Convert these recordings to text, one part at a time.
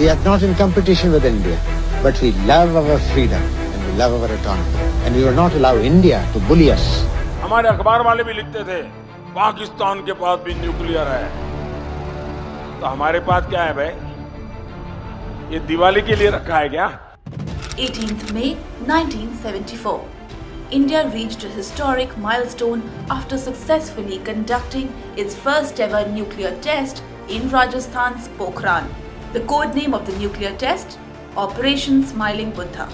We are not in competition with India, but we love our freedom and we love our autonomy. And we will not allow India to bully us. हमारे अखबार वाले भी लिखते थे पाकिस्तान के पास भी nuclear है, तो हमारे पास क्या है भाई? ये दिवाली के लिए रखा है क्या? 18th May 1974. India reached a historic milestone after successfully conducting its first ever nuclear test in Rajasthan's Pokhran. The code name of the nuclear test, Operation Smiling Buddha.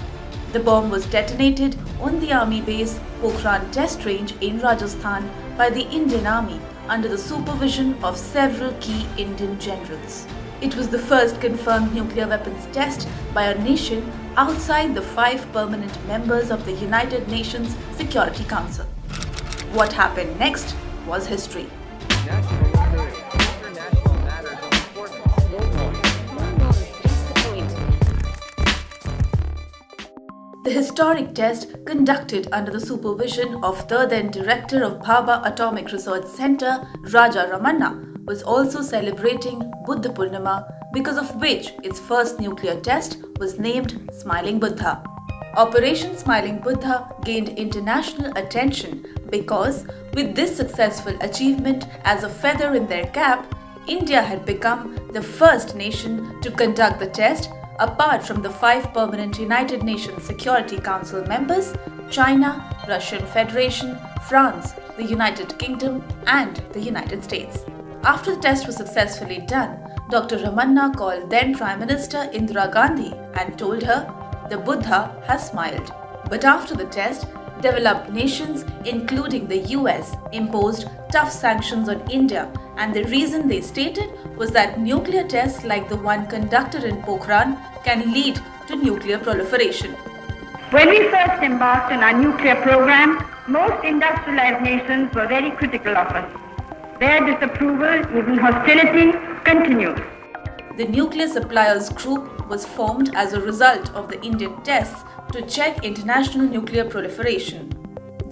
The bomb was detonated on the army base Pokhran Test Range in Rajasthan by the Indian Army under the supervision of several key Indian generals. It was the first confirmed nuclear weapons test by a nation outside the 5 permanent members of the United Nations Security Council. What happened next was history. The historic test, conducted under the supervision of the then director of Bhabha Atomic Research Center, Raja Ramanna, was also celebrating Buddha Purnima, because of which its first nuclear test was named Smiling Buddha. Operation Smiling Buddha gained international attention because, with this successful achievement as a feather in their cap, India had become the first nation to conduct the test apart from the 5 permanent United Nations Security Council members: China, Russian Federation, France, the United Kingdom, and the United States. After the test was successfully done, Dr. Ramanna called then Prime Minister Indira Gandhi and told her, "The Buddha has smiled." But after the test, developed nations, including the US, imposed tough sanctions on India, and the reason they stated was that nuclear tests like the one conducted in Pokhran can lead to nuclear proliferation. When we first embarked on our nuclear program, most industrialized nations were very critical of us. Their disapproval, even hostility, continues. The Nuclear Suppliers Group was formed as a result of the Indian tests to check international nuclear proliferation.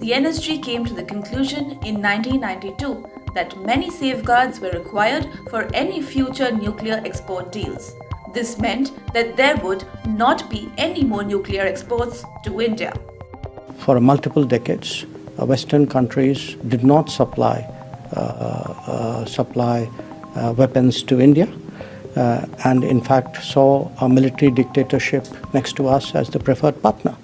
The NSG came to the conclusion in 1992 that many safeguards were required for any future nuclear export deals. This meant that there would not be any more nuclear exports to India. For multiple decades, Western countries did not supply weapons to India, and in fact saw a military dictatorship next to us as the preferred partner.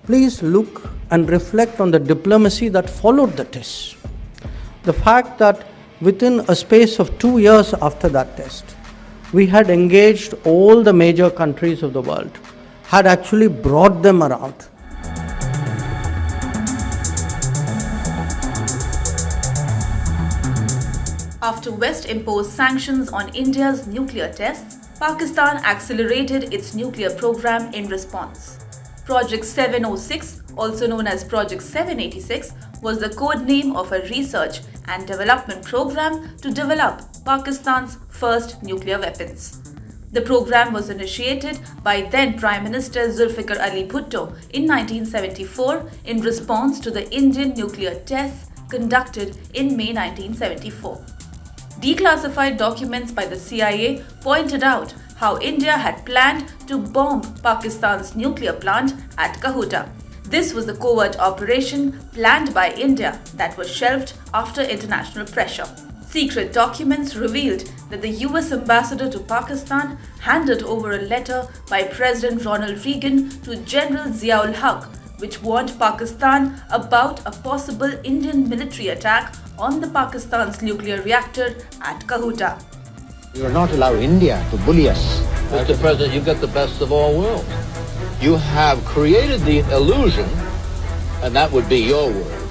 Please look and reflect on the diplomacy that followed the test. The fact that within a space of 2 years after that test, we had engaged all the major countries of the world, had actually brought them around. After West imposed sanctions on India's nuclear tests, Pakistan accelerated its nuclear program in response. Project 706, also known as Project 786, was the code name of a research and development program to develop Pakistan's first nuclear weapons. The program was initiated by then Prime Minister Zulfikar Bhutto in 1974 in response to the Indian nuclear tests conducted in May 1974. Declassified documents by the CIA pointed out how India had planned to bomb Pakistan's nuclear plant at Kahuta. This was the covert operation planned by India that was shelved after international pressure. Secret documents revealed that the US ambassador to Pakistan handed over a letter by President Ronald Reagan to General Zia-ul Haq, which warned Pakistan about a possible Indian military attack on the Pakistan's nuclear reactor at Kahuta. We will not allow India to bully us. Mr. President, you've got the best of all worlds. You have created the illusion, and that would be your word,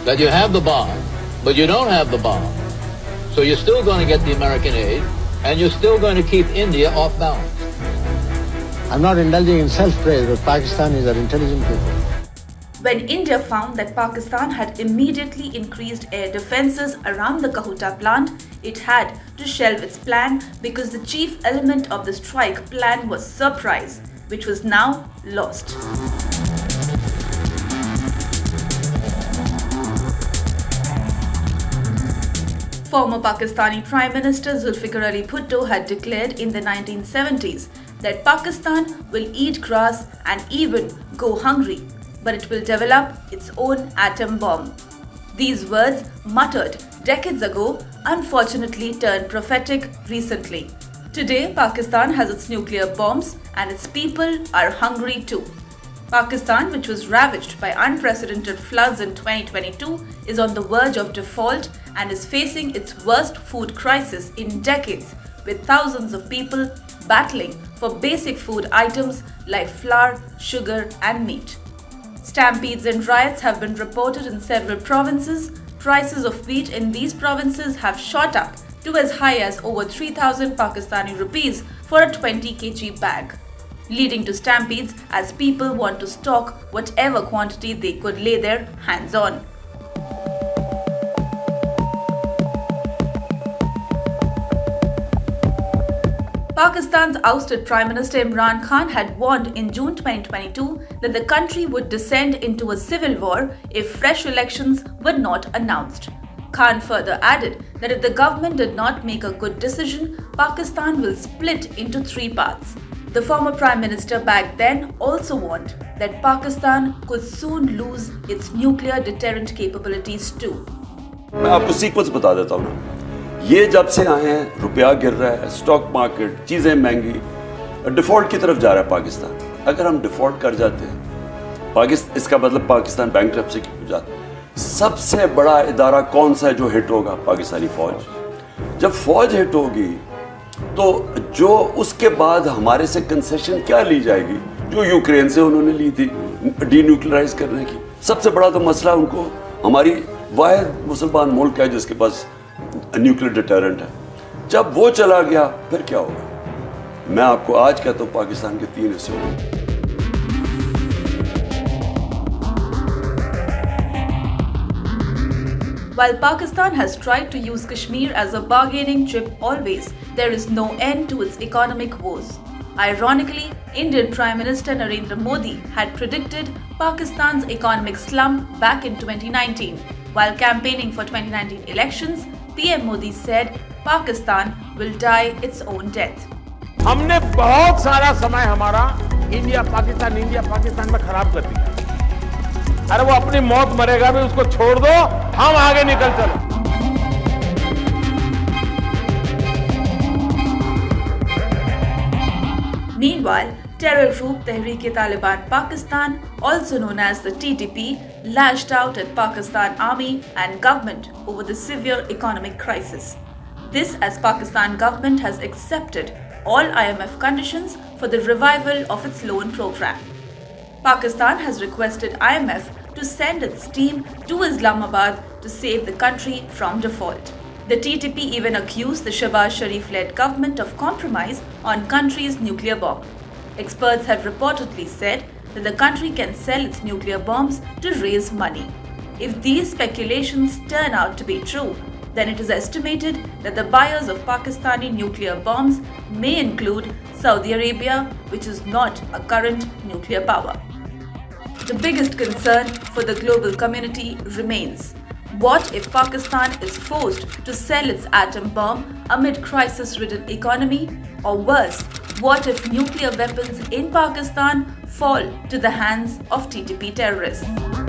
that you have the bomb, but you don't have the bomb. So you're still going to get the American aid, and you're still going to keep India off balance. I'm not indulging in self-praise, but Pakistanis are intelligent people. When India found that Pakistan had immediately increased air defenses around the Kahuta plant, it had to shelve its plan because the chief element of the strike plan was surprise, which was now lost. Former Pakistani Prime Minister Zulfikar Bhutto had declared in the 1970s that Pakistan will eat grass and even go hungry, but it will develop its own atom bomb. These words, muttered decades ago, unfortunately turned prophetic recently. Today, Pakistan has its nuclear bombs and its people are hungry too. Pakistan, which was ravaged by unprecedented floods in 2022, is on the verge of default and is facing its worst food crisis in decades, with thousands of people battling for basic food items like flour, sugar, and meat. Stampedes and riots have been reported in several provinces. Prices of wheat in these provinces have shot up to as high as over 3,000 Pakistani rupees for a 20 kg bag, leading to stampedes as people want to stock whatever quantity they could lay their hands on. Pakistan's ousted Prime Minister Imran Khan had warned in June 2022 that the country would descend into a civil war if fresh elections were not announced. Khan further added that if the government did not make a good decision, Pakistan will split into three parts. The former Prime Minister back then also warned that Pakistan could soon lose its nuclear deterrent capabilities too. मैं आपको sequence बता देता हूँ ना, ये जब से आए हैं रुपया गिर रहा है, स्टॉक मार्केट, चीज़ें महंगी, डिफॉल्ट की तरफ जा रहा है पाकिस्तान। अगर हम डिफॉल्ट कर जाते हैं, इसका मतलब पाकिस्तान बैंकरप्सी की हो जाता है। सबसे बड़ा इदारा कौन सा है जो हिट होगा? पाकिस्तानी फौज। जब फौज हिट होगी तो जो उसके बाद हमारे से कंसेशन क्या ली जाएगी, जो यूक्रेन से उन्होंने ली थी डीन्यूक्लियराइज करने की। सबसे बड़ा तो मसला उनको, हमारी वाहिद मुसलमान मुल्क है जिसके पास न्यूक्लियर डिटरेंट है, जब वो चला गया फिर क्या होगा? मैं आपको आज कहता हूँ पाकिस्तान के 3 हिस्से होंगे। While Pakistan has tried to use Kashmir as a bargaining chip always, there is no end to its economic woes. Ironically, Indian Prime Minister Narendra Modi had predicted Pakistan's economic slump back in 2019. While campaigning for 2019 elections, PM Modi said Pakistan will die its own death. हमने बहुत सारा समय हमारा India Pakistan में खराब कर दिया। अरे वो अपनी मौत मरेगा भी, उसको छोड़ दो, हम आगे निकल चलो। Meanwhile, terror group Tehreek-e-Taliban Pakistan, also known as the TTP, lashed out at Pakistan Army and government over the severe economic crisis. This as Pakistan government has accepted all IMF conditions for the revival of its loan program. Pakistan has requested IMF to send its team to Islamabad to save the country from default. The TTP even accused the Shehbaz Sharif-led government of compromise on country's nuclear bomb. Experts have reportedly said that the country can sell its nuclear bombs to raise money. If these speculations turn out to be true, then it is estimated that the buyers of Pakistani nuclear bombs may include Saudi Arabia, which is not a current nuclear power. The biggest concern for the global community remains: what if Pakistan is forced to sell its atom bomb amid crisis-ridden economy? Or worse, what if nuclear weapons in Pakistan fall to the hands of TTP terrorists?